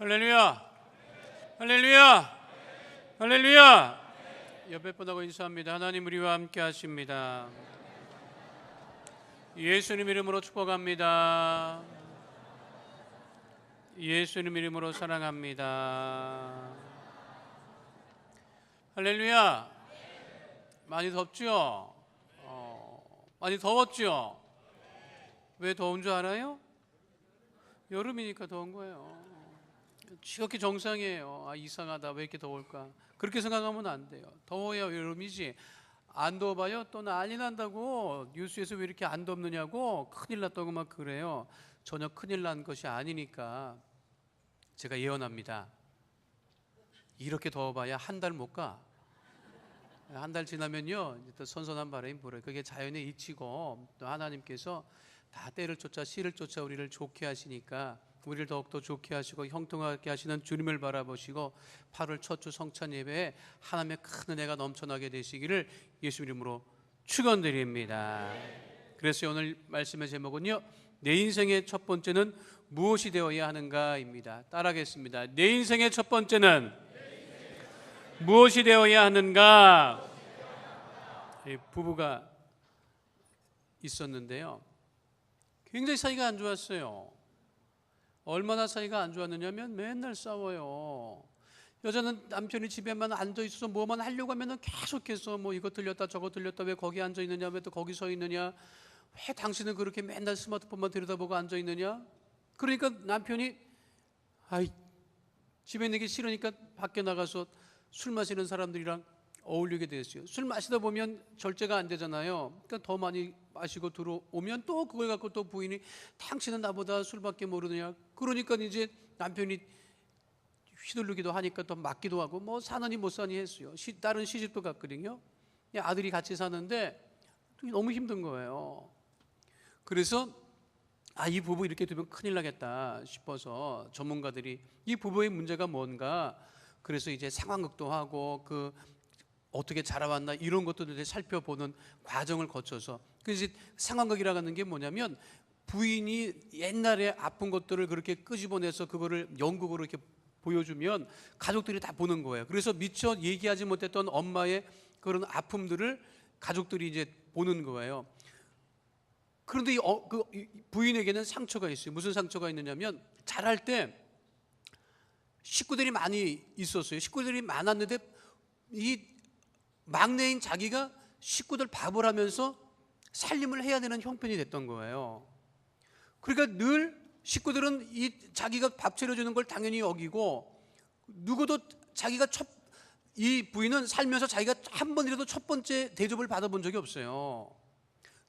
할렐루야! 할렐루야! 할렐루야! 옆에 분하고 인사합니다. 하나님 우리와 함께 하십니다. 예수님 이름으로 축복합니다. 예수님 이름으로 사랑합니다. 할렐루야! 많이 덥죠? 많이 더웠죠? 왜 더운 줄 알아요? 여름이니까 더운 거예요. 지극히 정상이에요. 이상하다. 왜 이렇게 더울까? 그렇게 생각하면 안 돼요. 더워야 여름이지. 안 더워봐요. 또 난리 난다고. 뉴스에서 왜 이렇게 안 덥느냐고 큰일 났다고 막 그래요. 전혀 큰일 난 것이 아니니까 제가 예언합니다. 이렇게 더워봐야 한 달 못 가. 한 달 지나면요 또 선선한 바람이 불어요. 그게 자연의 이치고 또 하나님께서 다 때를 쫓아 씨를 쫓아 우리를 좋게 하시니까 우리를 더욱더 좋게 하시고 형통하게 하시는 주님을 바라보시고 8월 첫 주 성찬 예배에 하나님의 큰 은혜가 넘쳐나게 되시기를 예수 이름으로 축원드립니다. 그래서 오늘 말씀의 제목은요, 내 인생의 첫 번째는 무엇이 되어야 하는가입니다. 따라하겠습니다. 내 인생의 첫 번째는 무엇이 되어야 하는가? 부부가 있었는데요, 굉장히 사이가 안 좋았어요. 얼마나 사이가 안 좋았느냐면 맨날 싸워요. 여자는 남편이 집에만 앉아있어서 뭐만 하려고 하면 계속해서 뭐 이거 들렸다 저거 들렸다, 왜 거기 앉아있느냐, 왜 또 거기 서 있느냐, 왜 당신은 그렇게 맨날 스마트폰만 들여다보고 앉아있느냐. 그러니까 남편이 집에 있는 게 싫으니까 밖에 나가서 술 마시는 사람들이랑 어울리게 됐어요. 술 마시다 보면 절제가 안 되잖아요. 그러니까 더 많이 마시고 들어오면 또 그걸 갖고 또 부인이 당신은 나보다 술밖에 모르느냐. 그러니까 이제 남편이 휘둘르기도 하니까 또 맞기도 하고 뭐 사느니 못 사니 했어요. 딸은 시집도 갔거든요. 아들이 같이 사는데 너무 힘든 거예요. 그래서 이 부부 이렇게 되면 큰일 나겠다 싶어서 전문가들이 이 부부의 문제가 뭔가, 그래서 이제 상황극도 하고 어떻게 자라왔나 이런 것들을 살펴보는 과정을 거쳐서, 그래서 상황극이라고 하는 게 뭐냐면 부인이 옛날에 아픈 것들을 그렇게 끄집어내서 그거를 연극으로 이렇게 보여주면 가족들이 다 보는 거예요. 그래서 미처 얘기하지 못했던 엄마의 그런 아픔들을 가족들이 이제 보는 거예요. 그런데 부인에게는 상처가 있어요. 무슨 상처가 있느냐면 자랄 때 식구들이 많이 있었어요. 식구들이 많았는데 이 막내인 자기가 식구들 밥을 하면서 살림을 해야 되는 형편이 됐던 거예요. 그러니까 늘 식구들은 이 자기가 밥 차려주는 걸 당연히 여기고, 누구도 이 부인은 살면서 자기가 한 번이라도 첫 번째 대접을 받아본 적이 없어요.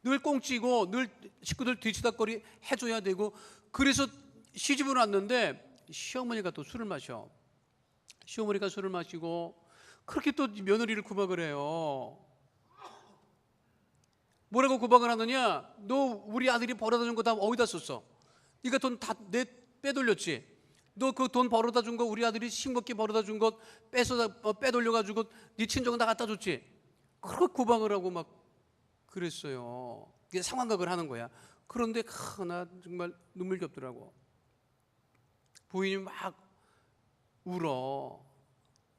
늘 꽁치고 늘 식구들 뒤치다거리 해줘야 되고. 그래서 시집을 왔는데 시어머니가 또 술을 마셔. 시어머니가 술을 마시고 그렇게 또 며느리를 구박을 해요. 뭐라고 구박을 하느냐? 너 우리 아들이 벌어다 준 거 다 어디다 썼어? 네가 돈 다 내 빼돌렸지? 너 그 돈 벌어다 준 거, 우리 아들이 싱겁게 벌어다 준 거 빼돌려가지고 네 친정은 다 갖다 줬지? 그렇게 구박을 하고 막 그랬어요. 이게 상황극을 하는 거야. 그런데 나 정말 눈물이 겹더라고. 부인이 막 울어.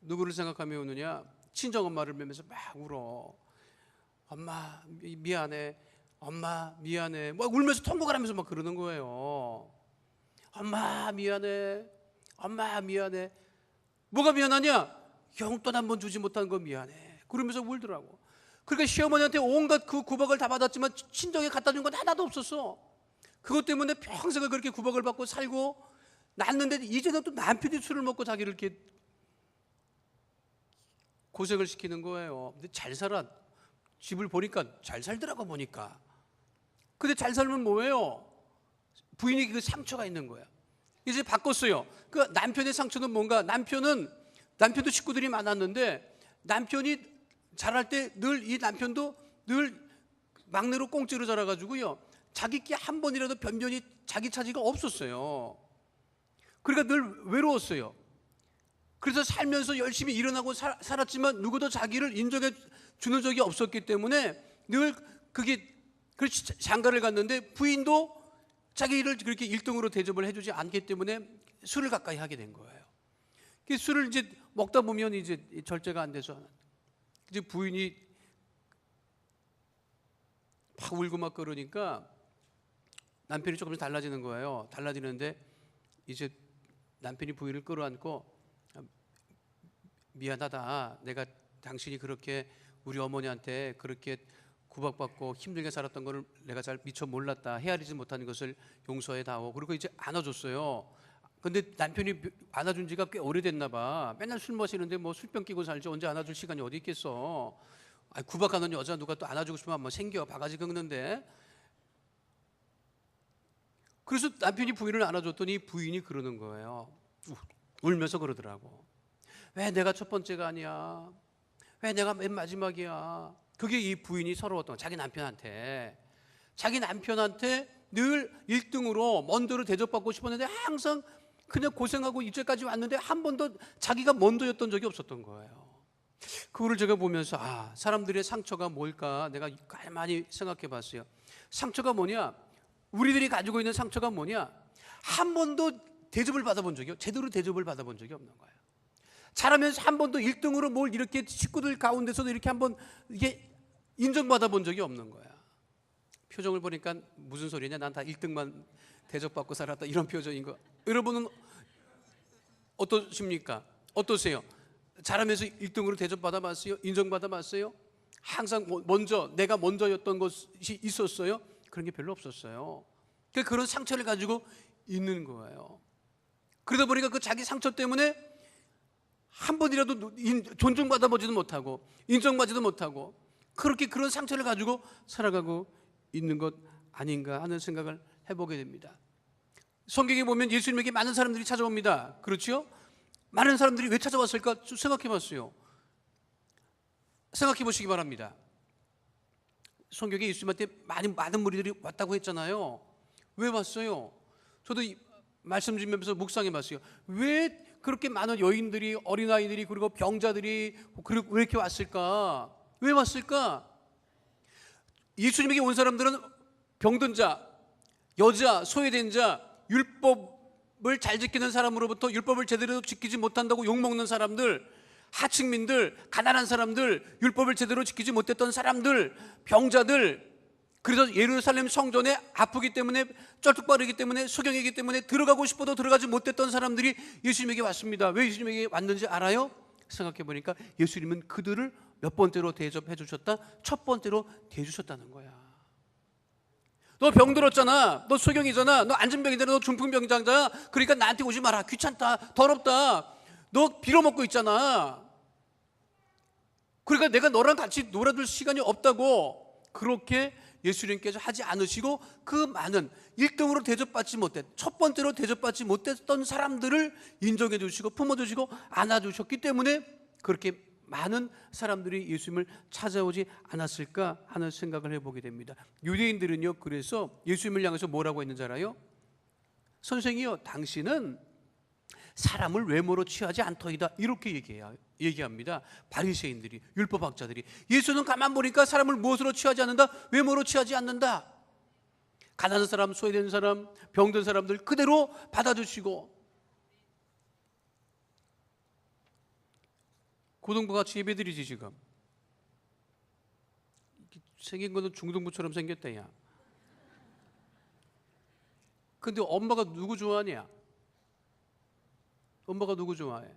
누구를 생각하며 우느냐? 친정엄마를 보면서 막 울어. 엄마 미안해, 엄마 미안해, 막 울면서 통곡을 하면서 막 그러는 거예요. 엄마 미안해, 엄마 미안해. 뭐가 미안하냐? 용돈 한 번 주지 못한 거 미안해. 그러면서 울더라고. 그러니까 시어머니한테 온갖 그 구박을 다 받았지만 친정에 갖다 준 건 하나도 없었어. 그것 때문에 평생을 그렇게 구박을 받고 살고 났는데, 이제는 또 남편이 술을 먹고 자기를 이렇게 고생을 시키는 거예요. 근데 잘 살아. 집을 보니까 잘 살더라고 보니까. 근데 잘 살면 뭐예요? 부인이 그 상처가 있는 거야. 이제 바꿨어요. 그 남편의 상처는 뭔가? 남편도 식구들이 많았는데 남편이 자랄 때 늘 이 남편도 늘 막내로 꽁찌로 자라가지고요, 자기께 한 번이라도 변변히 자기 차지가 없었어요. 그러니까 늘 외로웠어요. 그래서 살면서 열심히 일어나고 살았지만 누구도 자기를 인정해 주는 적이 없었기 때문에 늘 장가를 갔는데 부인도 자기를 그렇게 1등으로 대접을 해주지 않기 때문에 술을 가까이 하게 된 거예요. 그 술을 이제 먹다 보면 이제 절제가 안 돼서 이제 부인이 막 울고 막 그러니까 남편이 조금씩 달라지는 거예요. 달라지는데 이제 남편이 부인을 끌어안고 미안하다. 내가 당신이 그렇게 우리 어머니한테 그렇게 구박받고 힘들게 살았던 거를 내가 잘 미처 몰랐다. 헤아리지 못하는 것을 용서해다오. 그리고 이제 안아줬어요. 근데 남편이 안아준 지가 꽤 오래됐나 봐. 맨날 술 마시는데 뭐 술병 끼고 살지 언제 안아줄 시간이 어디 있겠어. 구박하는 여자 누가 또 안아주고 싶으면 뭐 생겨. 바가지 긁는데. 그래서 남편이 부인을 안아줬더니 부인이 그러는 거예요. 울면서 그러더라고. 왜 내가 첫 번째가 아니야? 왜 내가 맨 마지막이야? 그게 이 부인이 서러웠던 자기 남편한테. 자기 남편한테 늘 1등으로 먼저로 대접받고 싶었는데 항상 그냥 고생하고 이제까지 왔는데 한 번도 자기가 먼저였던 적이 없었던 거예요. 그거를 제가 보면서 사람들의 상처가 뭘까 내가 많이 생각해 봤어요. 상처가 뭐냐? 우리들이 가지고 있는 상처가 뭐냐? 한 번도 대접을 받아본 적이 제대로 대접을 받아본 적이 없는 거예요. 자라면서 한 번도 1등으로 뭘 이렇게 식구들 가운데서도 이렇게 한번 이게 인정받아 본 적이 없는 거야. 표정을 보니까 무슨 소리냐? 난 다 1등만 대접받고 살았다 이런 표정인 거. 여러분은 어떠십니까? 어떠세요? 자라면서 1등으로 대접받아 봤어요? 인정받아 봤어요? 항상 먼저 내가 먼저였던 것이 있었어요? 그런 게 별로 없었어요. 그런 상처를 가지고 있는 거예요. 그러다 보니까 그 자기 상처 때문에 한 번이라도 존중받아 보지도 못하고 인정받지도 못하고 그렇게 그런 상처를 가지고 살아가고 있는 것 아닌가 하는 생각을 해보게 됩니다. 성경에 보면 예수님에게 많은 사람들이 찾아옵니다. 그렇죠? 많은 사람들이 왜 찾아왔을까 생각해 봤어요. 생각해 보시기 바랍니다. 성경에 예수님한테 많은 무리들이 왔다고 했잖아요. 왜 왔어요? 저도 말씀 주면서 묵상해 봤어요. 왜 그렇게 많은 여인들이, 어린아이들이, 그리고 병자들이 왜 이렇게 왔을까? 왜 왔을까? 예수님에게 온 사람들은 병든 자, 여자, 소외된 자, 율법을 잘 지키는 사람으로부터 율법을 제대로 지키지 못한다고 욕먹는 사람들, 하층민들, 가난한 사람들, 율법을 제대로 지키지 못했던 사람들, 병자들, 그래서 예루살렘 성전에 아프기 때문에 쩔뚝거리기 때문에 소경이기 때문에 들어가고 싶어도 들어가지 못했던 사람들이 예수님에게 왔습니다. 왜 예수님에게 왔는지 알아요? 생각해 보니까 예수님은 그들을 몇 번째로 대접해 주셨다? 첫 번째로 대주셨다는 거야. 너 병들었잖아. 너 소경이잖아. 너 안진병이잖아. 너 중풍병자잖아. 그러니까 나한테 오지 마라. 귀찮다. 더럽다. 너 빌어먹고 있잖아. 그러니까 내가 너랑 같이 놀아줄 시간이 없다고 그렇게 예수님께서 하지 않으시고 그 많은 1등으로 대접받지 못했 첫 번째로 대접받지 못했던 사람들을 인정해 주시고 품어주시고 안아주셨기 때문에 그렇게 많은 사람들이 예수님을 찾아오지 않았을까 하는 생각을 해보게 됩니다. 유대인들은요 그래서 예수님을 향해서 뭐라고 했는지 알아요? 선생이요 당신은 사람을 외모로 취하지 않더이다 이렇게 얘기합니다. 바리새인들이, 율법학자들이. 예수는 가만 보니까 사람을 무엇으로 취하지 않는다? 외모로 취하지 않는다. 가난한 사람, 소외된 사람, 병든 사람들 그대로 받아주시고 고등부같이 예배드리지 지금. 생긴 거는 중등부처럼 생겼다 야. 근데 엄마가 누구 좋아하냐? 엄마가 누구 좋아해?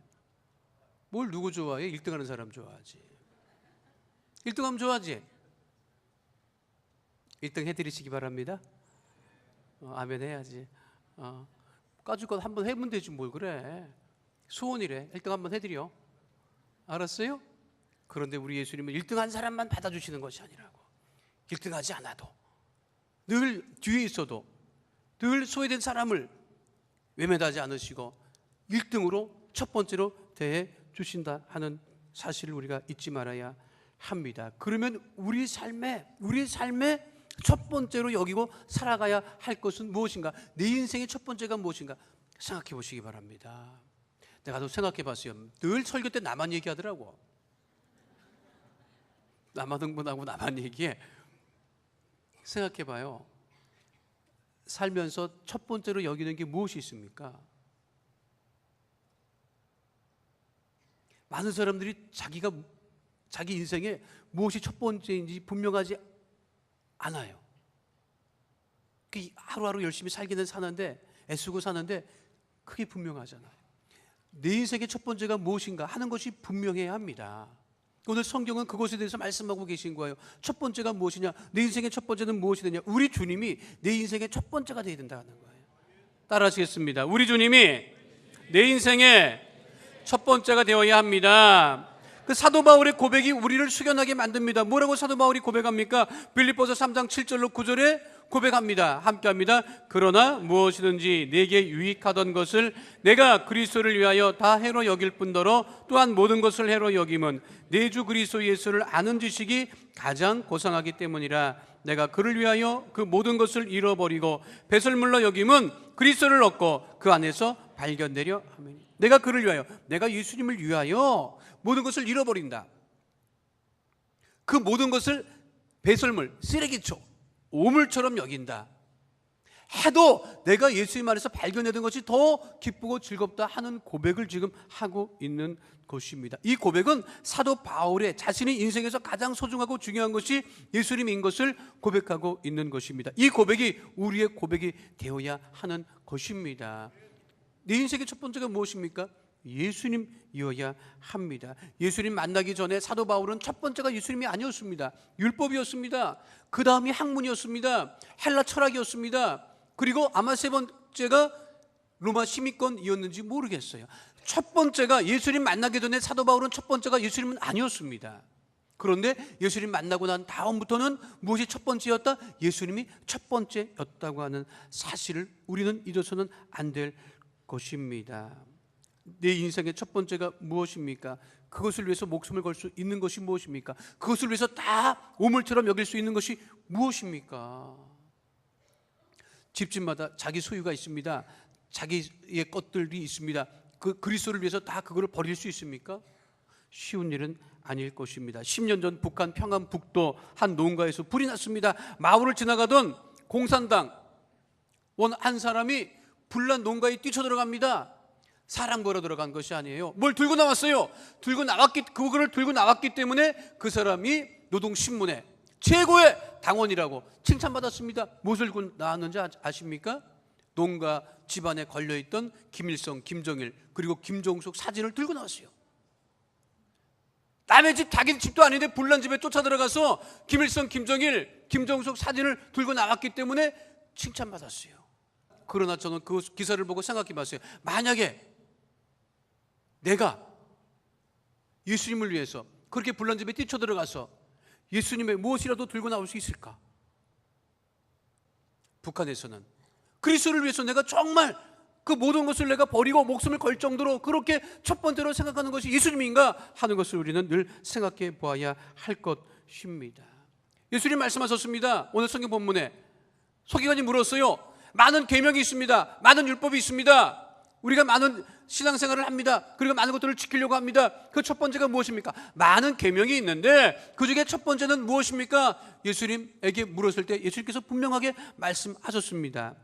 뭘 누구 좋아해? 1등 하는 사람 좋아하지. 1등 하면 좋아하지? 1등 해드리시기 바랍니다. 아멘 해야지. 까짓 것 한번 해보면 되지 뭘 그래. 소원이래. 1등 한번 해드려. 알았어요? 그런데 우리 예수님은 1등 한 사람만 받아주시는 것이 아니라고. 1등 하지 않아도 늘 뒤에 있어도 늘 소외된 사람을 외면하지 않으시고 1등으로 첫 번째로 대해 주신다 하는 사실을 우리가 잊지 말아야 합니다. 그러면 우리 삶에 첫 번째로 여기고 살아가야 할 것은 무엇인가? 내 인생의 첫 번째가 무엇인가? 생각해 보시기 바랍니다. 내가 또 생각해 봤어요. 늘 설교 때 나만 얘기하더라고. 나만 흥분하고 나만 얘기해. 생각해 봐요. 살면서 첫 번째로 여기는 게 무엇이 있습니까? 많은 사람들이 자기 인생에 무엇이 첫 번째인지 분명하지 않아요. 하루하루 열심히 살기는 사는데, 애쓰고 사는데 그게 분명하잖아요. 내 인생의 첫 번째가 무엇인가 하는 것이 분명해야 합니다. 오늘 성경은 그것에 대해서 말씀하고 계신 거예요. 첫 번째가 무엇이냐? 내 인생의 첫 번째는 무엇이 되냐? 우리 주님이 내 인생의 첫 번째가 되어야 된다는 거예요. 따라 하시겠습니다. 우리 주님이 내 인생의 첫 번째가 되어야 합니다. 그 사도 바울의 고백이 우리를 숙연하게 만듭니다. 뭐라고 사도 바울이 고백합니까? 빌립보서 3장 7절로 9절에 고백합니다. 함께합니다. 그러나 무엇이든지 내게 유익하던 것을 내가 그리스도를 위하여 다 해로 여길 뿐더러 또한 모든 것을 해로 여김은 내 주 그리스도 예수를 아는 지식이 가장 고상하기 때문이라. 내가 그를 위하여 그 모든 것을 잃어버리고 배설물로 여김은 그리스도를 얻고 그 안에서 발견되려 하면, 내가 그를 위하여, 내가 예수님을 위하여 모든 것을 잃어버린다. 그 모든 것을 배설물, 쓰레기초, 오물처럼 여긴다 해도 내가 예수님 안에서 발견되는 것이 더 기쁘고 즐겁다 하는 고백을 지금 하고 있는 것입니다. 이 고백은 사도 바울의 자신의 인생에서 가장 소중하고 중요한 것이 예수님인 것을 고백하고 있는 것입니다. 이 고백이 우리의 고백이 되어야 하는 것입니다. 내 인생의 첫 번째가 무엇입니까? 예수님이어야 합니다. 예수님 만나기 전에 사도 바울은 첫 번째가 예수님이 아니었습니다. 율법이었습니다. 그 다음이 학문이었습니다. 헬라 철학이었습니다. 그리고 아마 세 번째가 로마 시민권이었는지 모르겠어요. 첫 번째가, 예수님 만나기 전에 사도 바울은 첫 번째가 예수님은 아니었습니다. 그런데 예수님 만나고 난 다음부터는 무엇이 첫 번째였다? 예수님이 첫 번째였다고 하는 사실을 우리는 잊어서는 안 될 것입니다. 내 인생의 첫 번째가 무엇입니까? 그것을 위해서 목숨을 걸 수 있는 것이 무엇입니까? 그것을 위해서 다 오물처럼 여길 수 있는 것이 무엇입니까? 집집마다 자기 소유가 있습니다. 자기의 것들이 있습니다. 그 그리스도를 위해서 다 그거를 버릴 수 있습니까? 쉬운 일은 아닐 것입니다. 10년 전 북한 평안북도 한 농가에서 불이 났습니다. 마을을 지나가던 공산당 한 사람이 불난 농가에 뛰쳐들어갑니다. 사람 걸어 들어간 것이 아니에요. 뭘 들고 나왔어요? 그거를 들고 나왔기 때문에 그 사람이 노동신문에 최고의 당원이라고 칭찬받았습니다. 무엇을 들고 나왔는지 아십니까? 농가 집안에 걸려있던 김일성, 김정일 그리고 김종숙 사진을 들고 나왔어요. 남의 집, 자기 집도 아닌데 불난 집에 쫓아 들어가서 김일성, 김정일, 김종숙 사진을 들고 나왔기 때문에 칭찬받았어요. 그러나 저는 그 기사를 보고 생각해 봤어요. 만약에 내가 예수님을 위해서 그렇게 불난 집에 뛰쳐들어가서 예수님의 무엇이라도 들고 나올 수 있을까? 북한에서는 그리스도를 위해서 내가 정말 그 모든 것을 내가 버리고 목숨을 걸 정도로 그렇게 첫 번째로 생각하는 것이 예수님인가 하는 것을 우리는 늘 생각해 보아야 할 것입니다. 예수님 말씀하셨습니다. 오늘 성경 본문에 서기관이 물었어요. 많은 계명이 있습니다. 많은 율법이 있습니다. 우리가 많은 신앙생활을 합니다. 그리고 많은 것들을 지키려고 합니다. 그 첫 번째가 무엇입니까? 많은 계명이 있는데 그 중에 첫 번째는 무엇입니까? 예수님에게 물었을 때 예수님께서 분명하게 말씀하셨습니다.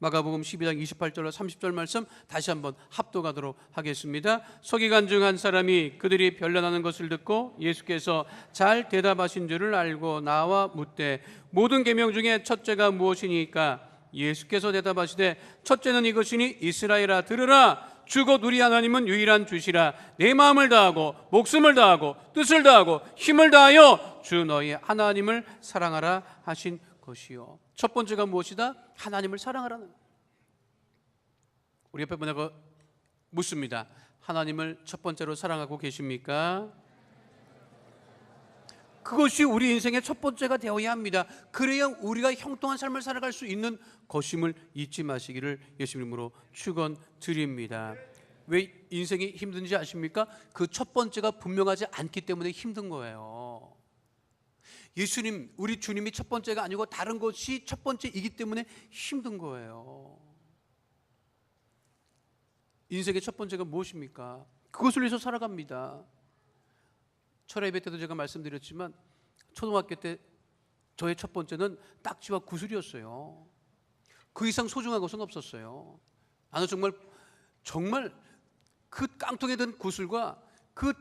마가복음 12장 28절로 30절 말씀 다시 한번 합독하도록 하겠습니다. 서기관 중 한 사람이 그들이 변론하는 것을 듣고 예수께서 잘 대답하신 줄을 알고 나와 묻되 모든 계명 중에 첫째가 무엇이니까? 예수께서 대답하시되 첫째는 이것이니 이스라엘아 들으라. 주 곧 우리 하나님은 유일한 주시라. 내 마음을 다하고 목숨을 다하고 뜻을 다하고 힘을 다하여 주 너희 하나님을 사랑하라 하신 것이요. 첫 번째가 무엇이다? 하나님을 사랑하라는. 우리 옆에 분에게 묻습니다. 하나님을 첫 번째로 사랑하고 계십니까? 그것이 우리 인생의 첫 번째가 되어야 합니다. 그래야 우리가 형통한 삶을 살아갈 수 있는 것임을 잊지 마시기를 예수님으로 축원드립니다. 왜 인생이 힘든지 아십니까? 그 첫 번째가 분명하지 않기 때문에 힘든 거예요. 예수님, 우리 주님이 첫 번째가 아니고 다른 것이 첫 번째이기 때문에 힘든 거예요. 인생의 첫 번째가 무엇입니까? 그것을 위해서 살아갑니다. 철야 예배 때도 제가 말씀드렸지만 초등학교 때 저의 첫 번째는 딱지와 구슬이었어요. 그 이상 소중한 것은 없었어요. 나는 정말 그 깡통에 든 구슬과 그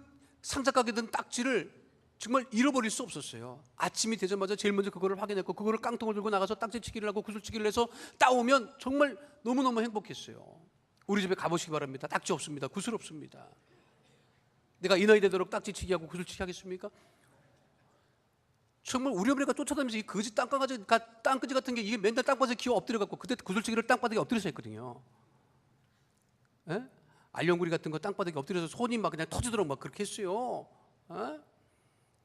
상자 가게 든 딱지를 정말 잃어버릴 수 없었어요. 아침이 되자마자 제일 먼저 그거를 확인했고 그거를 깡통을 들고 나가서 딱지치기를 하고 구슬치기를 해서 따오면 정말 너무너무 행복했어요. 우리 집에 가보시기 바랍니다. 딱지 없습니다. 구슬 없습니다. 내가 이 나이 되도록 딱지치기 하고 구슬치기 하겠습니까? 정말 우리 어머니가 쫓아다니면서 이 거지 땅강아지, 땅끄지 같은 게 이게 맨날 땅바닥에 기어 엎드려갖고 그때 구슬치기를 땅바닥에 엎드려서 했거든요. 에? 알령구리 같은 거 땅바닥에 엎드려서 손이 막 그냥 터지도록 막 그렇게 했어요. 에?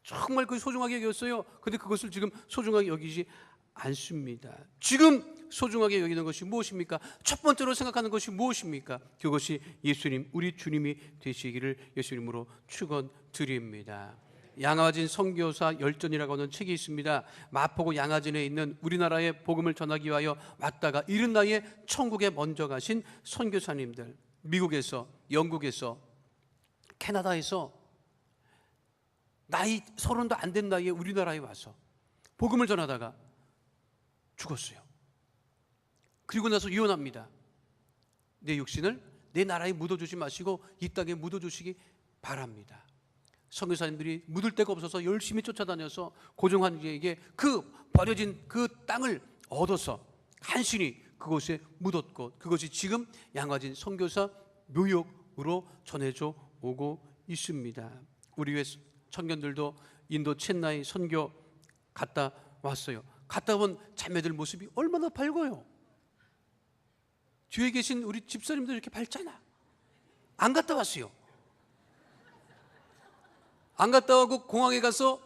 정말 그 소중하게 여겼어요. 근데 그것을 지금 소중하게 여기지 않습니다. 지금 소중하게 여기는 것이 무엇입니까? 첫 번째로 생각하는 것이 무엇입니까? 그것이 예수님, 우리 주님이 되시기를 예수님으로 축원드립니다. 양화진 선교사 열전이라고 하는 책이 있습니다. 마포구 양화진에 있는 우리나라의 복음을 전하기 위하여 왔다가 이른 나이에 천국에 먼저 가신 선교사님들, 미국에서, 영국에서, 캐나다에서 나이 30도 안 된 나이에 우리나라에 와서 복음을 전하다가 죽었어요. 그리고 나서 유언합니다. 내 육신을 내 나라에 묻어주지 마시고 이 땅에 묻어주시기 바랍니다. 선교사님들이 묻을 데가 없어서 열심히 쫓아다녀서 고종환에게 그 버려진 그 땅을 얻어서 간신히 그곳에 묻었고 그것이 지금 양화진 선교사 묘역으로 전해져 오고 있습니다. 우리 교회 청년들도 인도 첸나이 선교 갔다 왔어요. 갔다 온 자매들 모습이 얼마나 밝아요. 뒤에 계신 우리 집사님들 이렇게 밝잖아. 안 갔다 왔어요. 안 갔다 오고 공항에 가서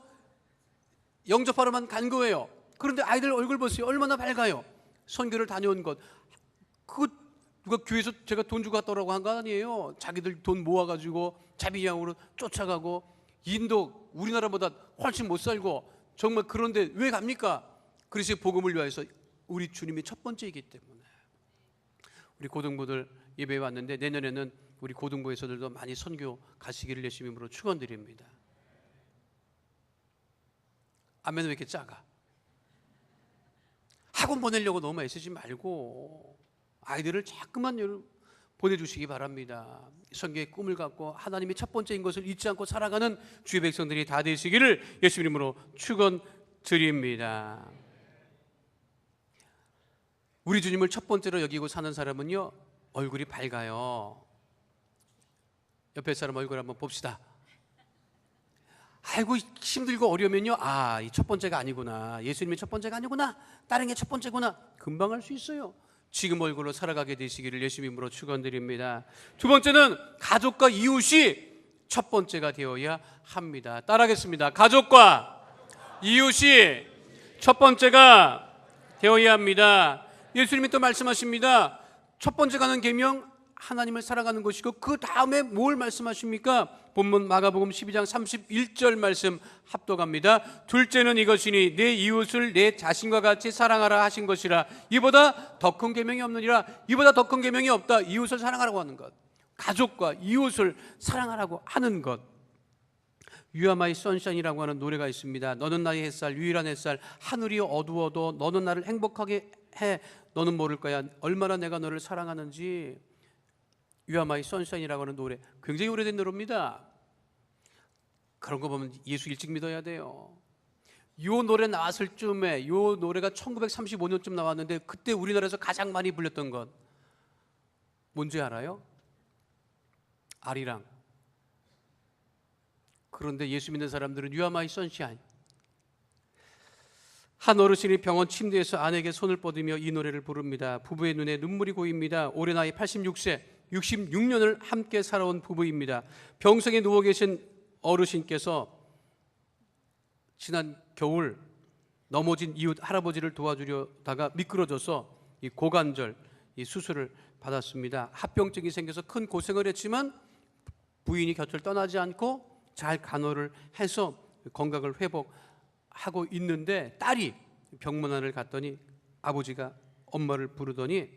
영접하러만 간 거예요. 그런데 아이들 얼굴 보세요. 얼마나 밝아요. 선교를 다녀온 것. 그거 누가 교회에서 제가 돈 주고 갔다 오라고 한 거 아니에요. 자기들 돈 모아가지고 자비양으로 쫓아가고 인도 우리나라보다 훨씬 못 살고 정말 그런데 왜 갑니까? 그래서 복음을 위하여서 우리 주님이 첫 번째이기 때문에 우리 고등부들 예배에 왔는데 내년에는 우리 고등부에서들도 많이 선교 가시기를 예수님으로 축원드립니다. 아멘은 왜 이렇게 작아? 학원 보내려고 너무 애쓰지 말고 아이들을 자꾸만 보내주시기 바랍니다. 선교의 꿈을 갖고 하나님이 첫 번째인 것을 잊지 않고 살아가는 주의 백성들이 다 되시기를 예수님으로 축원드립니다. 우리 주님을 첫 번째로 여기고 사는 사람은요 얼굴이 밝아요. 옆에 사람 얼굴 한번 봅시다. 아이고 힘들고 어려우면요 이 첫 번째가 아니구나, 예수님이 첫 번째가 아니구나, 다른 게 첫 번째구나 금방 알 수 있어요. 지금 얼굴로 살아가게 되시기를 예수님으로 축원드립니다. 두 번째는 가족과 이웃이 첫 번째가 되어야 합니다. 따라하겠습니다. 가족과 이웃이 첫 번째가 되어야 합니다. 예수님이 또 말씀하십니다. 첫 번째 가는 계명 하나님을 사랑하는 것이고 그 다음에 뭘 말씀하십니까? 본문 마가복음 12장 31절 말씀 합독합니다. 둘째는 이것이니 내 이웃을 내 자신과 같이 사랑하라 하신 것이라. 이보다 더 큰 계명이 없느니라. 이보다 더 큰 계명이 없다. 이웃을 사랑하라고 하는 것, 가족과 이웃을 사랑하라고 하는 것. You are my sunshine이라고 하는 노래가 있습니다. 너는 나의 햇살, 유일한 햇살. 하늘이 어두워도 너는 나를 행복하게 해. 너는 모를 거야 얼마나 내가 너를 사랑하는지. You are my sunshine이라고 하는 노래, 굉장히 오래된 노래입니다. 그런 거 보면 예수 일찍 믿어야 돼요. 이 노래 나왔을 쯤에, 이 노래가 1935년쯤 나왔는데 그때 우리나라에서 가장 많이 불렸던 것 뭔지 알아요? 아리랑. 그런데 예수 믿는 사람들은 You are my sunshine. 한 어르신이 병원 침대에서 아내에게 손을 뻗으며 이 노래를 부릅니다. 부부의 눈에 눈물이 고입니다. 올해 나이 86세 66년을 함께 살아온 부부입니다. 병석에 누워 계신 어르신께서 지난 겨울 넘어진 이웃 할아버지를 도와주려다가 미끄러져서 이 고관절 이 수술을 받았습니다. 합병증이 생겨서 큰 고생을 했지만 부인이 곁을 떠나지 않고 잘 간호를 해서 건강을 회복하고 있는데 딸이 병문안을 갔더니 아버지가 엄마를 부르더니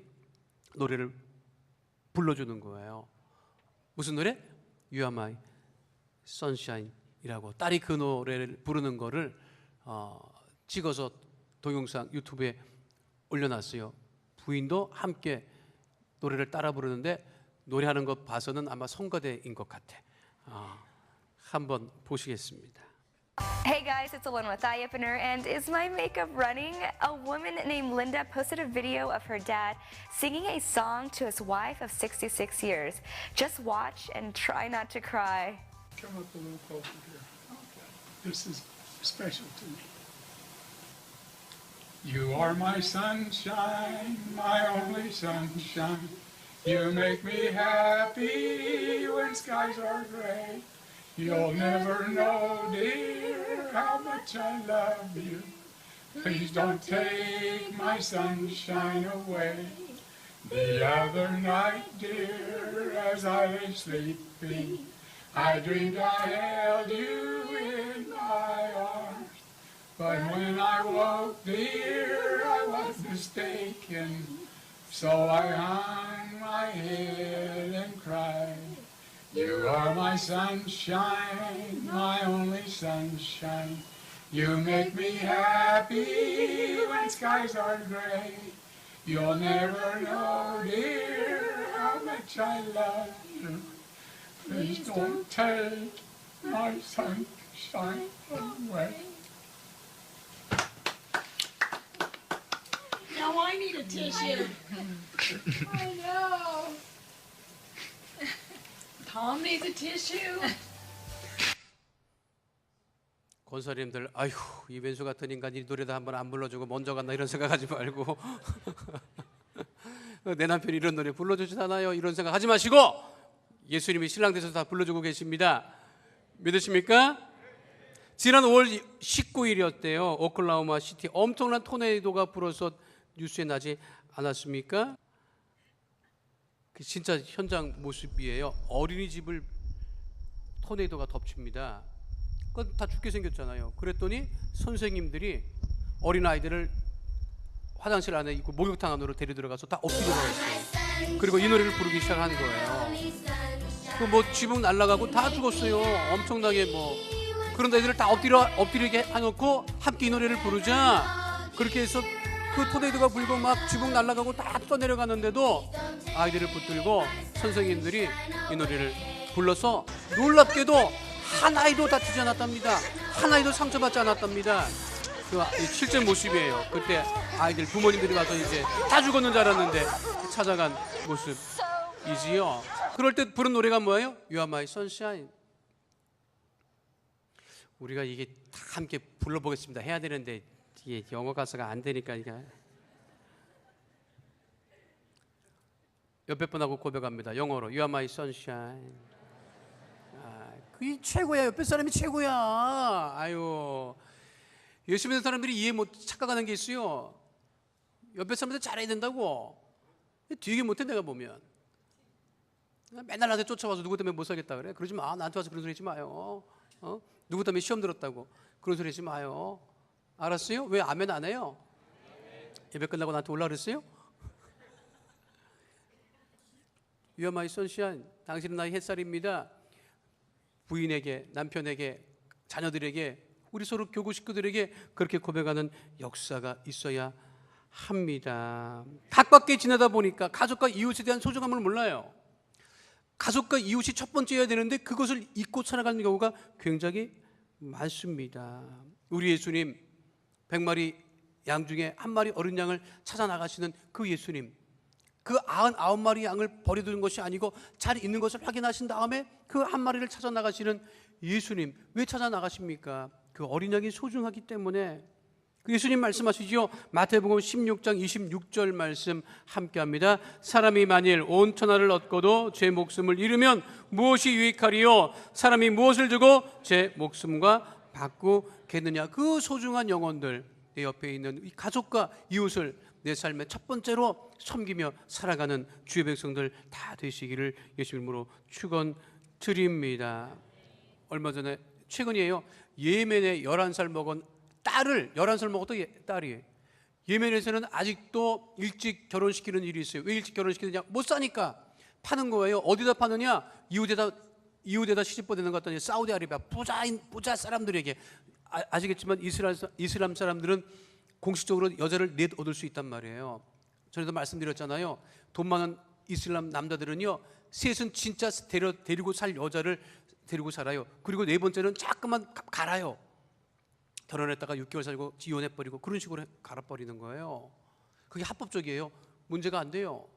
노래를 불러주는 거예요. 무슨 노래? You are my sunshine 이라고. 딸이 그 노래를 부르는 거를 찍어서 동영상 유튜브에 올려놨어요. 부인도 함께 노래를 따라 부르는데 노래하는 것 봐서는 아마 성가대인 것 같아. 한번 보시겠습니다. Hey guys, it's Alon with Eyeopener, and is my makeup running? A woman named Linda posted a video of her dad singing a song to his wife of 66 years. Just watch and try not to cry. Come up a little closer here. Okay. This is special to me. You are my sunshine, my only sunshine. You make me happy when skies are gray. You'll never know, dear, how much I love you. Please don't take my sunshine away. The other night, dear, as I lay sleeping, I dreamed I held you in my arms. But when I woke, dear, I was mistaken. So I hung my head and cried. You are my sunshine, my only sunshine. You make me happy when skies are gray. You'll never know, dear, how much I love you. Please don't take my sunshine away. Now I need a tissue. I know. Tom needs a tissue. 권사님들, 아휴, 이벤수 같은 인간이 노래도 한번 안 불러주고 먼저 갔나 이런 생각하지 말고 내 남편이 이런 노래 불러주지 않아요 이런 생각하지 마시고 예수님이 신랑 되셔서 다 불러주고 계십니다. 믿으십니까? 지난 5월 19일이었대요. 오클라호마 시티 엄청난 토네이도가 불어서 뉴스에 나지 않았습니까? 그 진짜 현장 모습이에요. 어린이집을 토네이도가 덮칩니다. 그건 다 죽게 생겼잖아요. 그랬더니 선생님들이 어린아이들을 화장실 안에 있고 목욕탕 안으로 데려 들어가서 다 엎드려 있어요. 그리고 이 노래를 부르기 시작한 거예요. 그 뭐 지붕 날아가고 다 죽었어요. 엄청나게 뭐 그런 애들을 다 엎드리게 해놓고 함께 이 노래를 부르자. 그렇게 해서 그 토네이도가 불고 막 지붕 날아가고 다 떠내려가는데도 아이들을 붙들고 선생님들이 이 노래를 불러서 놀랍게도 한 아이도 다치지 않았답니다. 한 아이도 상처받지 않았답니다. 그 실제 모습이에요. 그때 아이들 부모님들이 와서 이제 다 죽었는 줄 알았는데 찾아간 모습이지요. 그럴 때 부른 노래가 뭐예요? You are my sunshine. 우리가 이게 다 함께 불러보겠습니다. 해야 되는데 이게 영어 가사가 안 되니까 이게 옆에 분하고 고백합니다. 영어로 You are my sunshine. 그게 최고야. 옆에 사람이 최고야. 아유, 예수 믿는 사람들이 이해 못 착각하는 게 있어요. 옆에 사람들 잘해야 된다고. 되게 못해 내가 보면. 맨날 나한테 쫓아와서 누구 때문에 못 살겠다 그래. 그러지 마. 나한테 와서 그런 소리 하지 마요. 누구 때문에 시험 들었다고 그런 소리 하지 마요. 알았어요? 왜 아멘 안 해요? 예배 끝나고 나한테 올라 그랬어요? You are my sunshine. 당신은 나의 햇살입니다. 부인에게, 남편에게, 자녀들에게, 우리 서로 교구 식구들에게 그렇게 고백하는 역사가 있어야 합니다. 가깝게 지내다 보니까 가족과 이웃에 대한 소중함을 몰라요. 가족과 이웃이 첫 번째여야 되는데 그것을 잊고 살아가는 경우가 굉장히 많습니다. 우리 예수님 100마리 양 중에 한 마리 어린 양을 찾아 나가시는 그 예수님, 그 99마리 양을 버려두는 것이 아니고 잘 있는 것을 확인하신 다음에 그 한 마리를 찾아 나가시는 예수님, 왜 찾아 나가십니까? 그 어린 양이 소중하기 때문에. 그 예수님 말씀하시죠. 마태복음 16장 26절 말씀 함께합니다. 사람이 만일 온 천하를 얻고도 제 목숨을 잃으면 무엇이 유익하리요? 사람이 무엇을 주고 제 목숨과 바꾸겠느냐? 그 소중한 영혼들, 내 옆에 있는 이 가족과 이웃을 내 삶의 첫 번째로 섬기며 살아가는 주의 백성들 다 되시기를 예수님 이름으로 축원드립니다. 얼마 전에 최근이에요. 예멘에 11살 먹은 딸을 11살 먹었던 딸이 예멘에서는 아직도 일찍 결혼시키는 일이 있어요. 왜 일찍 결혼시키느냐? 못 사니까 파는 거예요. 어디다 파느냐? 이웃에다 시집 보내는 것 같더니 사우디아라비아 부자 사람들에게. 아시겠지만 이슬람 사람들은 공식적으로 여자를 넷 얻을 수 있단 말이에요. 전에도 말씀드렸잖아요. 돈 많은 이슬람 남자들은요, 셋은 진짜 데리고 살 여자를 데리고 살아요. 그리고 네 번째는 자꾸만 갈아요. 결혼했다가 6개월 살고 이혼해버리고 그런 식으로 갈아버리는 거예요. 그게 합법적이에요. 문제가 안 돼요.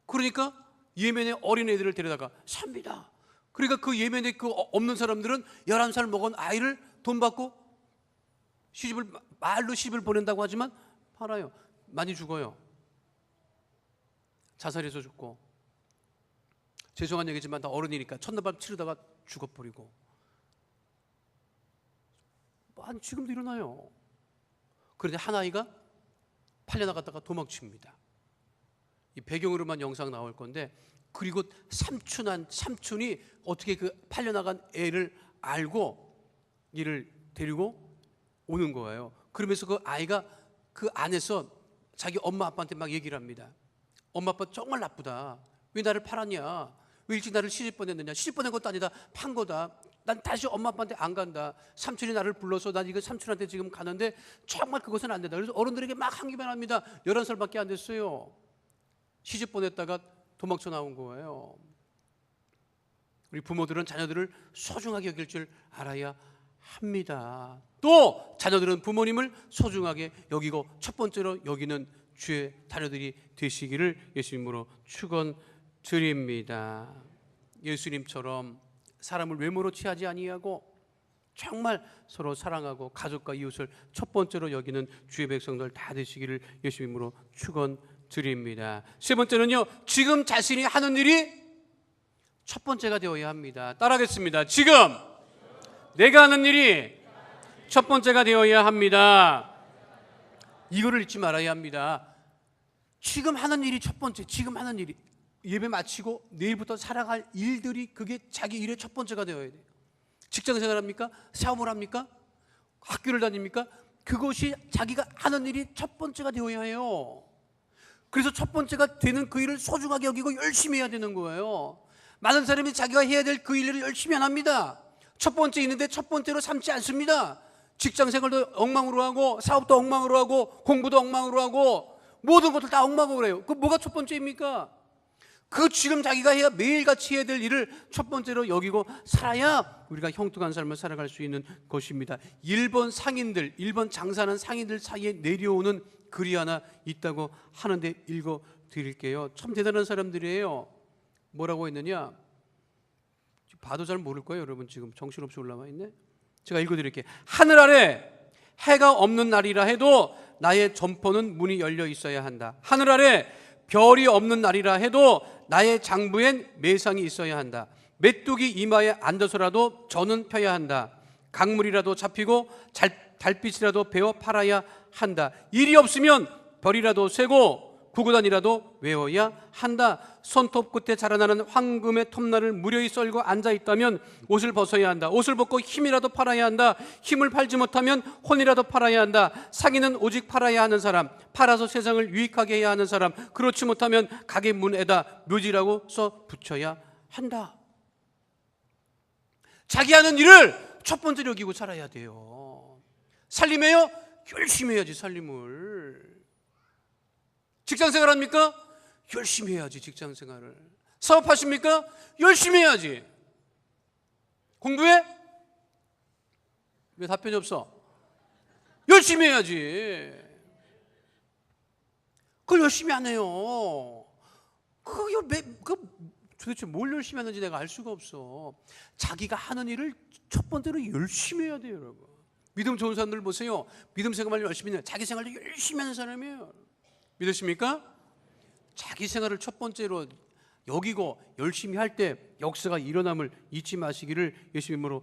그러니까 예멘의 어린애들을 데려다가 삽니다. 그러니까 그 예멘에 그 없는 사람들은 11살 먹은 아이를 돈 받고 말로 시집을 보낸다고 하지만 팔아요. 많이 죽어요. 자살해서 죽고. 죄송한 얘기지만 다 어른이니까 첫날밤 치르다가 죽어버리고. 지금도 일어나요. 그런데 한 아이가 팔려나갔다가 도망칩니다. 이 배경으로만 영상 나올 건데, 그리고 삼촌이 어떻게 그 팔려나간 애를 알고 이를 데리고 오는 거예요. 그러면서 그 아이가 그 안에서 자기 엄마 아빠한테 막 얘기를 합니다. 엄마 아빠 정말 나쁘다. 왜 나를 팔았냐? 왜 일찍 나를 시집 보냈느냐? 시집 보낸 것도 아니다. 판 거다. 난 다시 엄마 아빠한테 안 간다. 삼촌이 나를 불러서 난 이거 삼촌한테 지금 가는데 정말 그것은 안 된다. 그래서 어른들에게 막 항기만 합니다. 11살밖에 안 됐어요. 시집 보냈다가 도망쳐 나온 거예요. 우리 부모들은 자녀들을 소중하게 여길 줄 알아야 합니다. 또 자녀들은 부모님을 소중하게 여기고 첫 번째로 여기는 주의 자녀들이 되시기를 예수님으로 축원드립니다. 예수님처럼 사람을 외모로 취하지 아니하고 정말 서로 사랑하고 가족과 이웃을 첫 번째로 여기는 주의 백성들 다 되시기를 예수님으로 축원드립니다. 세 번째는요, 지금 자신이 하는 일이 첫 번째가 되어야 합니다. 따라하겠습니다. 지금 내가 하는 일이 첫 번째가 되어야 합니다. 이거를 잊지 말아야 합니다. 지금 하는 일이 첫 번째, 지금 하는 일이 예배 마치고 내일부터 살아갈 일들이 그게 자기 일의 첫 번째가 되어야 돼요. 직장생활 합니까? 사업을 합니까? 학교를 다닙니까? 그것이 자기가 하는 일이 첫 번째가 되어야 해요. 그래서 첫 번째가 되는 그 일을 소중하게 여기고 열심히 해야 되는 거예요. 많은 사람이 자기가 해야 될 그 일을 열심히 안 합니다. 첫 번째 있는데 첫 번째로 삼지 않습니다. 직장생활도 엉망으로 하고 사업도 엉망으로 하고 공부도 엉망으로 하고 모든 것들 다 엉망으로 해요. 그 뭐가 첫 번째입니까? 그 지금 자기가 해야 매일같이 해야 될 일을 첫 번째로 여기고 살아야 우리가 형통한 삶을 살아갈 수 있는 것입니다. 일본 장사하는 상인들 사이에 내려오는 글이 하나 있다고 하는데 읽어드릴게요. 참 대단한 사람들이에요. 뭐라고 했느냐? 봐도 잘 모를 거예요. 여러분 지금 정신없이 올라와 있네. 제가 읽어드릴게요. 하늘 아래 해가 없는 날이라 해도 나의 점포는 문이 열려 있어야 한다. 하늘 아래 별이 없는 날이라 해도 나의 장부엔 매상이 있어야 한다. 메뚜기 이마에 앉아서라도 저는 펴야 한다. 강물이라도 잡히고 달빛이라도 베어 팔아야 한다. 일이 없으면 별이라도 세고 구구단이라도 외워야 한다. 손톱 끝에 자라나는 황금의 톱날을 무료히 썰고 앉아있다면 옷을 벗어야 한다. 옷을 벗고 힘이라도 팔아야 한다. 힘을 팔지 못하면 혼이라도 팔아야 한다. 상인은 오직 팔아야 하는 사람, 팔아서 세상을 유익하게 해야 하는 사람, 그렇지 못하면 가게 문에다 묘지라고 써 붙여야 한다. 자기 하는 일을 첫 번째로 여기고 살아야 돼요. 살림해요? 열심히 해야지 살림을. 직장생활 합니까? 열심히 해야지 직장생활을. 사업하십니까? 열심히 해야지. 공부해? 왜 답변이 없어? 열심히 해야지. 그걸 열심히 안 해요. 도대체 뭘 열심히 하는지 내가 알 수가 없어. 자기가 하는 일을 첫 번째로 열심히 해야 돼요, 여러분. 믿음 좋은 사람들 보세요. 믿음 생활을 열심히 해요. 자기 생활도 열심히 하는 사람이에요. 믿으십니까? 자기 생활을 첫 번째로 여기고 열심히 할 때 역사가 일어남을 잊지 마시기를 예수님으로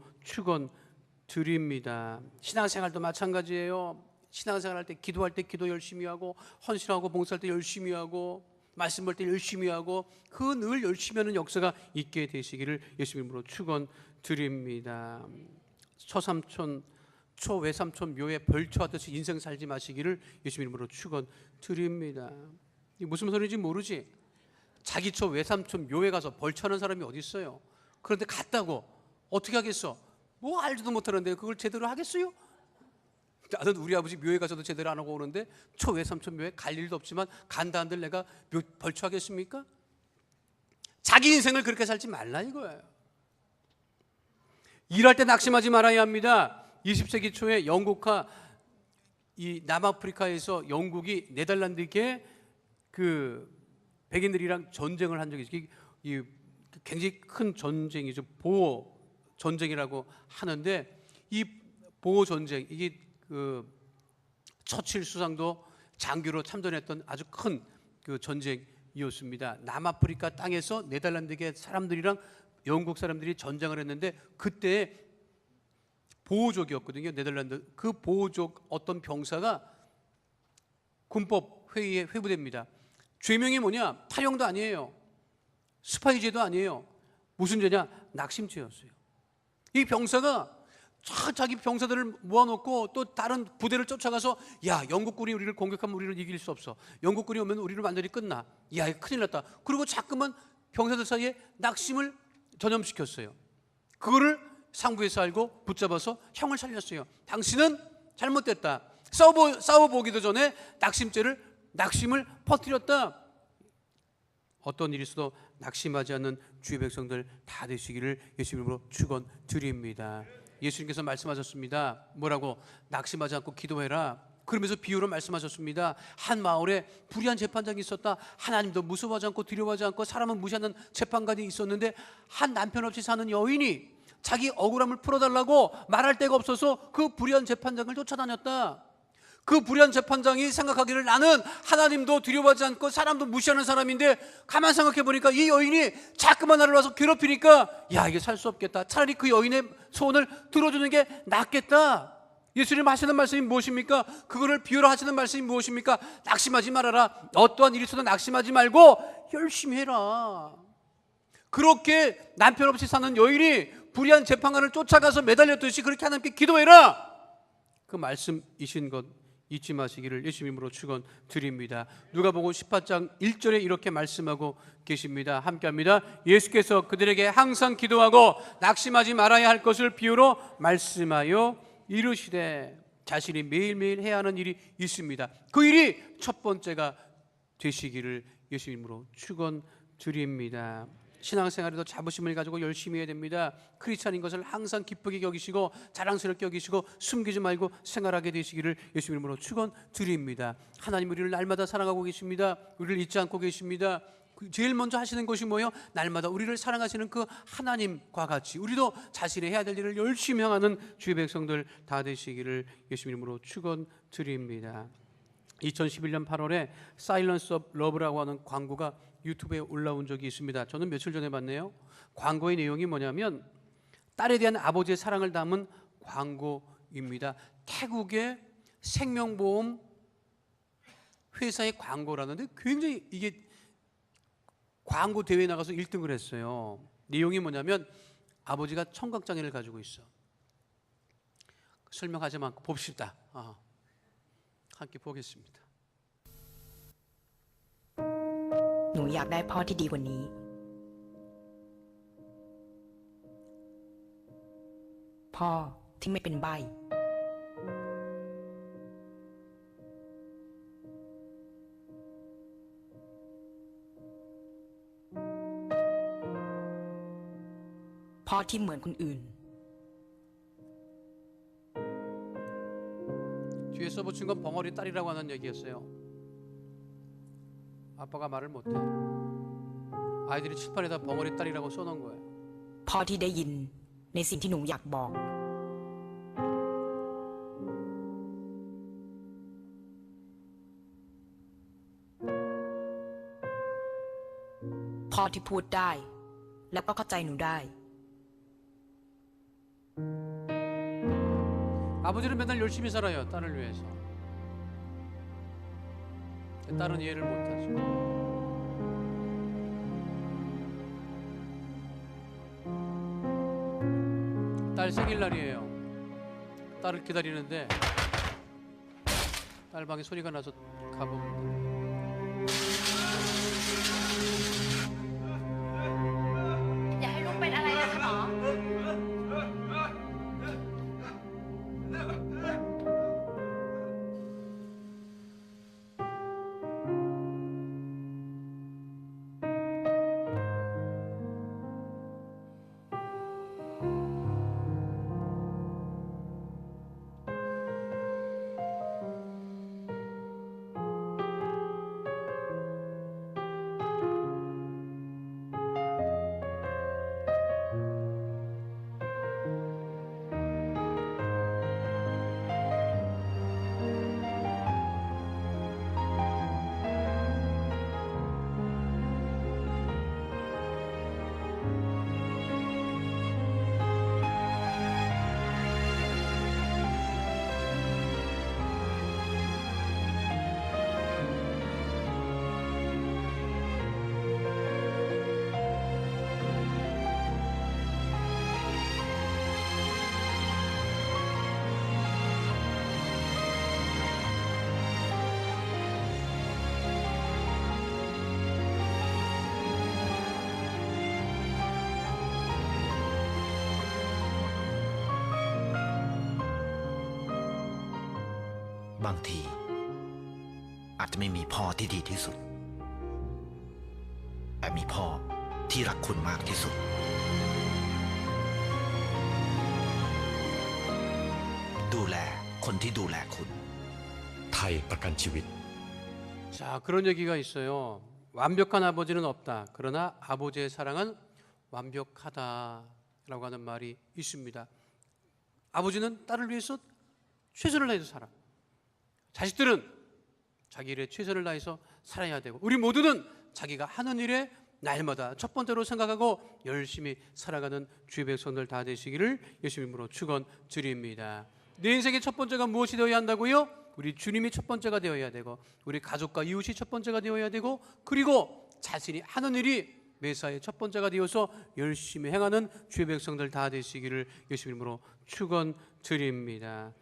축원드립니다. 신앙생활도 마찬가지예요. 신앙생활 할 때 기도할 때 기도 열심히 하고 헌신하고 봉사할 때 열심히 하고 말씀 볼 때 열심히 하고 그 늘 열심히 하는 역사가 있게 되시기를 예수님으로 축원드립니다. 초삼촌 초외삼촌 묘에 벌초하듯이 인생 살지 마시기를 예수님 이름으로 축원드립니다. 이게 무슨 소리인지 모르지? 자기 초외삼촌 묘에 가서 벌초하는 사람이 어디 있어요? 그런데 갔다고 어떻게 하겠어? 뭐 알지도 못하는데 그걸 제대로 하겠어요? 나는 우리 아버지 묘에 가서도 제대로 안 하고 오는데 초외삼촌 묘에 갈 일도 없지만 간다 한들 내가 벌초하겠습니까? 자기 인생을 그렇게 살지 말라 이거예요. 일할 때 낙심하지 말아야 합니다. 20세기 초에 영국과 이 남아프리카에서 영국이 네덜란드계 그 백인들이랑 전쟁을 한 적이 있어요. 이 굉장히 큰 전쟁이죠. 보호 전쟁이라고 하는데 이 보호 전쟁 이게 그 처칠 수상도 장교로 참전했던 아주 큰 그 전쟁이었습니다. 남아프리카 땅에서 네덜란드계 사람들이랑 영국 사람들이 전쟁을 했는데 그때 보호족이었거든요. 네덜란드 그 보호족 어떤 병사가 군법 회의에 회부됩니다. 죄명이 뭐냐? 탈영도 아니에요. 스파이죄도 아니에요. 무슨 죄냐? 낙심죄였어요. 이 병사가 자기 병사들을 모아놓고 또 다른 부대를 쫓아가서 야 영국군이 우리를 공격하면 우리를 이길 수 없어. 영국군이 오면 우리를 완전히 끝나. 야 이거 큰일 났다. 그리고 자꾸만 병사들 사이에 낙심을 전염시켰어요. 그거를 상부에서 알고 붙잡아서 형을 살렸어요. 당신은 잘못됐다. 싸워보기도 전에 낙심을 퍼뜨렸다. 어떤 일이 있어도 낙심하지 않는 주의 백성들 다 되시기를 예수님으로 축원드립니다. 예수님께서 말씀하셨습니다. 뭐라고? 낙심하지 않고 기도해라. 그러면서 비유로 말씀하셨습니다. 한 마을에 불의한 재판장이 있었다. 하나님도 무서워하지 않고 두려워하지 않고 사람은 무시하는 재판관이 있었는데 한 남편 없이 사는 여인이 자기 억울함을 풀어달라고 말할 데가 없어서 그 불의한 재판장을 쫓아다녔다. 그 불의한 재판장이 생각하기를 나는 하나님도 두려워하지 않고 사람도 무시하는 사람인데 가만 생각해 보니까 이 여인이 자꾸만 나를 와서 괴롭히니까 야 이게 살 수 없겠다. 차라리 그 여인의 소원을 들어주는 게 낫겠다. 예수님 하시는 말씀이 무엇입니까? 그거를 비유로 하시는 말씀이 무엇입니까? 낙심하지 말아라. 어떠한 일이 있어도 낙심하지 말고 열심히 해라. 그렇게 남편 없이 사는 여인이 불의한 재판관을 쫓아가서 매달렸듯이 그렇게 하나님께 기도해라. 그 말씀이신 것 잊지 마시기를 예수님으로 축원드립니다. 누가복음 18장 1절에 이렇게 말씀하고 계십니다. 함께합니다. 예수께서 그들에게 항상 기도하고 낙심하지 말아야 할 것을 비유로 말씀하여 이르시되 자신이 매일매일 해야 하는 일이 있습니다. 그 일이 첫 번째가 되시기를 예수님으로 축원드립니다. 신앙생활에도 자부심을 가지고 열심히 해야 됩니다. 크리스찬인 것을 항상 기쁘게 여기시고 자랑스럽게 여기시고 숨기지 말고 생활하게 되시기를 예수 이름으로 축원드립니다. 하나님 우리를 날마다 사랑하고 계십니다. 우리를 잊지 않고 계십니다. 제일 먼저 하시는 것이 뭐예요? 날마다 우리를 사랑하시는 그 하나님과 같이 우리도 자신의 해야 될 일을 열심히 행하는 주의 백성들 다 되시기를 예수 이름으로 축원드립니다. 2011년 8월에 Silence of Love라고 하는 광고가 유튜브에 올라온 적이 있습니다. 저는 며칠 전에 봤네요. 광고의 내용이 뭐냐면 딸에 대한 아버지의 사랑을 담은 광고입니다. 태국의 생명보험 회사의 광고라는데 굉장히 이게 광고 대회에 나가서 1등을 했어요. 내용이 뭐냐면 아버지가 청각장애를 가지고 있어. 설명하지 않고 봅시다. 함께 보겠습니다. หนูอยากได้พ่อที่ดีกว่านี้พ่อที่ไม่เป็นใบ้พ่อที่เหมือนคนอื่น 뒤에 써붙인 건 벙어리 딸이라고 하는 얘기였어요. 아빠가 말을 못해. 아이들이 칠판에다 벙어리 딸이라고 써놓은 거예요. พ่อที่ได้ยินในสิ่งที่หนูอยากบอกพ่อที่พูดได้แล้วก็เข้าใจหนูได้ 아버지는 맨날 열심히 살아요. 딸을 위해서. 딸은 이해를 못하죠. 딸 생일날이에요. 딸을 기다리는데 딸 방에 소리가 나서 가봅니다. บางทีอาจจะไม่มีพ่อที่ดีที่สุดแต่มีพ่อที่รักคุณมากที่สุดดูแลคนที่ดูแลคุณ ไทยประกันชีวิต 자, 그런 얘기가 있어요. 완벽한 아버지는 없다. 그러나 아버지의 사랑은 완벽하다라고 하는 말이 있습니다. 아버지는 딸을 위해서 최선을 다해서 살아. 자식들은 자기 일에 최선을 다해서 살아야 되고 우리 모두는 자기가 하는 일에 날마다 첫 번째로 생각하고 열심히 살아가는 주의 백성들 다 되시기를 예수님 이름으로 축원드립니다. 내 인생의 첫 번째가 무엇이 되어야 한다고요? 우리 주님이 첫 번째가 되어야 되고 우리 가족과 이웃이 첫 번째가 되어야 되고 그리고 자신이 하는 일이 매사에 첫 번째가 되어서 열심히 행하는 주의 백성들 다 되시기를 예수님 이름으로 축원드립니다.